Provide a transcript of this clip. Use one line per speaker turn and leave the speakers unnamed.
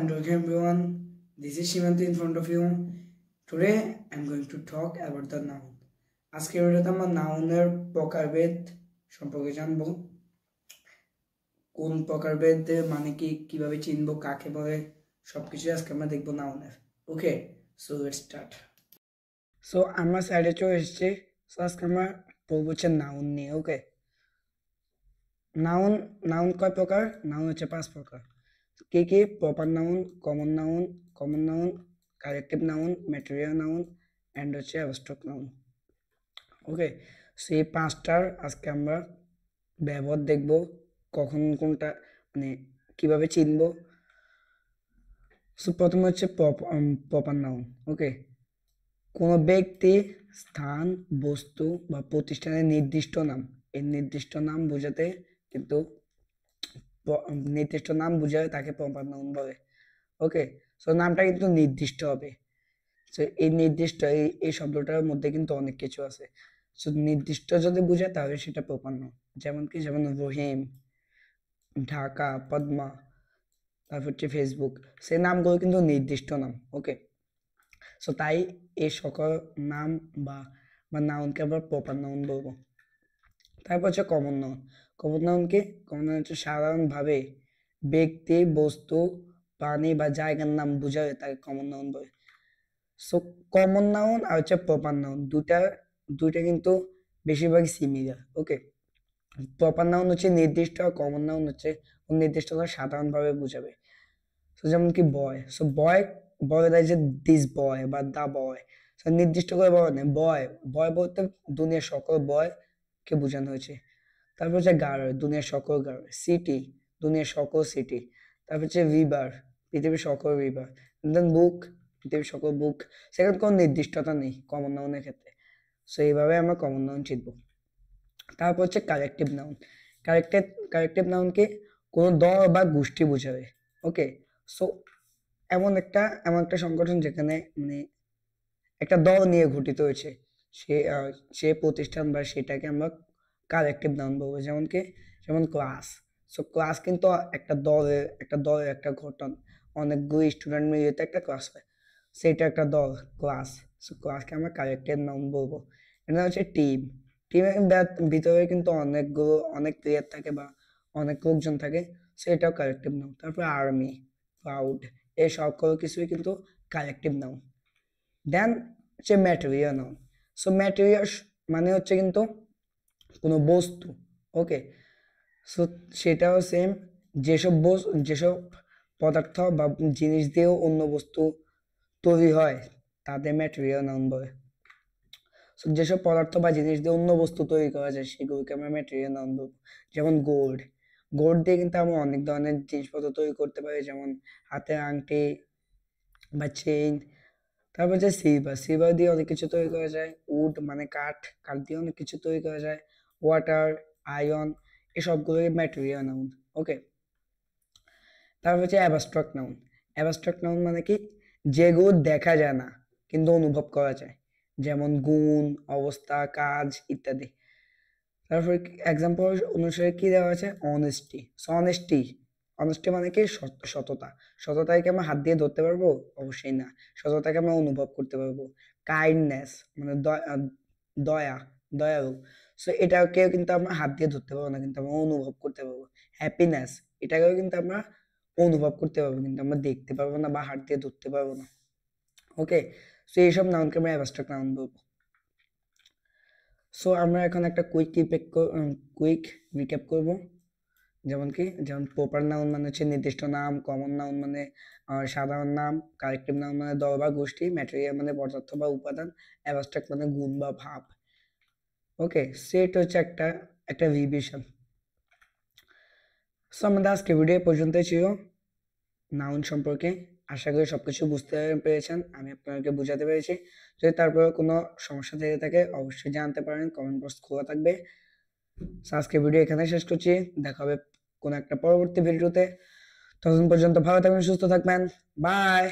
and welcome everyone. This is Shimanti in front of you. Today I'm going to talk about the noun. আজকে ভিডিওতে আমরা নাউনের প্রকারভেদ সম্পর্কে জানবো। কোন প্রকারভেদ মানে কি, কিভাবে চিনবো, কাকে বলে, সবকিছু আজকে আমরা দেখবো নাউনের। ওকে, সো লেটস স্টার্ট। সো আমরা সাইডে চলে এসেছি। সো আজকে আমরা পড়বো হচ্ছে নাউন নিয়ে। ওকে, নাউন নাউন কয় প্রকার? নাউন হচ্ছে 5 প্রকার। কি কি? Proper noun, common noun, collective noun, material noun and হচ্ছে অ্যাবস্ট্রাক্ট নাউন। ওকে, সেই 5টার আজকে আমরা ব্যবহার দেখব, কখন কোনটা মানে কিভাবে চিনবো। সো প্রথমে হচ্ছে প্রপার নাউন। ওকে, কোনো ব্যক্তি, স্থান, বস্তু বা প্রতিষ্ঠানের নির্দিষ্ট নাম। এই নির্দিষ্ট নাম বোঝাতে কিন্তু নির্দিষ্ট নাম বুঝায় তাকে প্রপার নাউন বলে। ওকে, সো নামটা কিন্তু নির্দিষ্ট হবে। সো এই নির্দিষ্ট এই শব্দটার মধ্যে কিন্তু অনেক কিছু আছে। সো নির্দিষ্ট যদি বুঝায় তাহলে সেটা প্রপার নাউন। যেমন রহিম, ঢাকা, পদ্মা, তারপর হচ্ছে ফেসবুক, সেই নামগুলো কিন্তু নির্দিষ্ট নাম। ওকে, সো তাই এই সকল নাম বা নাউনকে আমরা প্রপার নাউন বলবো। তারপর হচ্ছে কমন নাউন। কমন নাউন কি? কমন নাউন হচ্ছে সাধারণভাবে ব্যক্তি, বস্তু, প্রাণী বা জায়গার নাম বোঝায় তাকে কমন নাউন বলে। সো কমন নাউন আর হচ্ছে প্রপার নাউন দুইটা কিন্তু বেশিরভাগ সিমিলার। ওকে, প্রপার নাউন হচ্ছে নির্দিষ্ট, আর কমন নাউন হচ্ছে নির্দিষ্ট সাধারণভাবে বোঝাবে। সো যেমন কি বয়, সো বয় বলে দেয় যে দিস বয় বা দা বয়। সো নির্দিষ্ট করে বলে না, বয় বয় বলতে দুনিয়ার সকল বয় কে বোঝানো হয়েছে। তারপর হচ্ছে গার্ল, দুনিয়ার সকল গার্ল। সিটি, দুনিয়ার সকল সিটি। তারপর হচ্ছে রিভার, পৃথিবীর সকল রিভার। দেন বুক, পৃথিবীর সকল বুক। সেখানে কোনো নির্দিষ্টতা নেই কমন নাউনের ক্ষেত্রে। সো এইভাবে আমরা কমন নাউন চিনব। তারপর হচ্ছে কালেকটিভ নাউন। কালেকটিভ নাউনকে কোনো দল বা গোষ্ঠী বোঝাবে। ওকে, সো এমন একটা সংগঠন যেখানে মানে একটা দল নিয়ে গঠিত হয়েছে, সে প্রতিষ্ঠান বা সেটাকে আমরা কালেকটিভ নাউন বলবো। যেমন ক্লাস। সো ক্লাস কিন্তু একটা দলের একটা গঠন, অনেকগুলো স্টুডেন্ট মিলে একটা ক্লাস হয়, সেটা একটা দল, ক্লাস। সো ক্লাসকে আমরা কালেকটিভ নাউন বলবো। এটা হচ্ছে টিমের ভিতরে কিন্তু অনেক প্লেয়ার থাকে বা অনেক লোকজন থাকে, সেটাও কালেকটিভ নাউন। তারপর আর্মি, ক্রাউড, এই সকল কিছুই কিন্তু কালেকটিভ নাউন। দেন হচ্ছে ম্যাটেরিয়াল নাউন। সো ম্যাটেরিয়াল মানে হচ্ছে কিন্তু কোনো বস্তু। ওকে, সো সেটাও সেম, যেসব পদার্থ বা জিনিস দিয়েও অন্য বস্তু তৈরি হয় তাদের ম্যাটেরিয়াল নাউন বলে। সো যেসব পদার্থ বা জিনিস দিয়ে অন্য বস্তু তৈরি করা যায় সেগুলোকে আমরা ম্যাটেরিয়াল নাউন বলবো। যেমন গোল্ড দিয়ে কিন্তু আমরা অনেক ধরনের জিনিসপত্র তৈরি করতে পারি, যেমন হাতের আংটি বা চেইন। তারপর যে সিলভার দিয়ে অনেক কিছু তৈরি করা যায়। উড মানে কাঠ দিয়ে অনেক কিছু তৈরি করা যায়। ওয়াটার, আয়রন, এসবগুলোই ম্যাটেরিয়াল নাউন। ওকে, তারপর হচ্ছে অ্যাবস্ট্রাক্ট নাউন মানে কি? যেগুলো দেখা যায় না কিন্তু অনুভব করা যায়, যেমন গুণ, অবস্থা, কাজ ইত্যাদি। তারপর এক্সাম্পল অনুসারে কি দেওয়া আছে? অনেস্টি মানে কি? সততাকে আমরা হাত দিয়ে ধরতে পারবো? অবশ্যই না। সততাকে আমরা অনুভব করতে পারবো। কাইন্ডনেস মানে দয়ালু। সো এটাকেও কিন্তু আমরা হাত দিয়ে ধরতে পারবো না, কিন্তু আমরা অনুভব করতে পারবো। হ্যাপিনেস, এটাকেও কিন্তু আমরা অনুভব করতে পারবো, কিন্তু আমরা দেখতে পারবো না বা হাত দিয়ে ধরতে পারবো না। ওকে, সো এইসব নাউনকে আমরা অ্যাবস্ট্রাক্ট নাউন বলবো। সো আমরা এখন একটা কুইক রিক্যাপ করব। যেমন প্রপার নাউন মানে হচ্ছে নির্দিষ্ট নাম, কমন নাউন মানে সাধারণ নাম, কালেকটিভ নাউন মানে দল বা গোষ্ঠী, ম্যাটেরিয়াল মানে পদার্থ বা উপাদান, অ্যাবস্ট্রাক্ট মানে গুণ বা ভাব। ওকে, সেট হচ্ছে একটা রিভিশন। সো আমাদের আজকে ভিডিও পর্যন্তই ছিল নাউন সম্পর্কে। আশা করি সবকিছু বুঝতে পেরেছেন, আমি আপনাদেরকে বোঝাতে পেরেছি। যদি তারপরে কোনো সমস্যা থেকে থাকে অবশ্যই জানতে পারেন, কমেন্ট বক্স খোলা থাকবে। আজকে ভিডিও এখানে শেষ করছি, দেখা হবে কোনো একটা পরবর্তী ভিডিওতে। ততদিন পর্যন্ত ভালো থাকবেন, সুস্থ থাকবেন, বাই।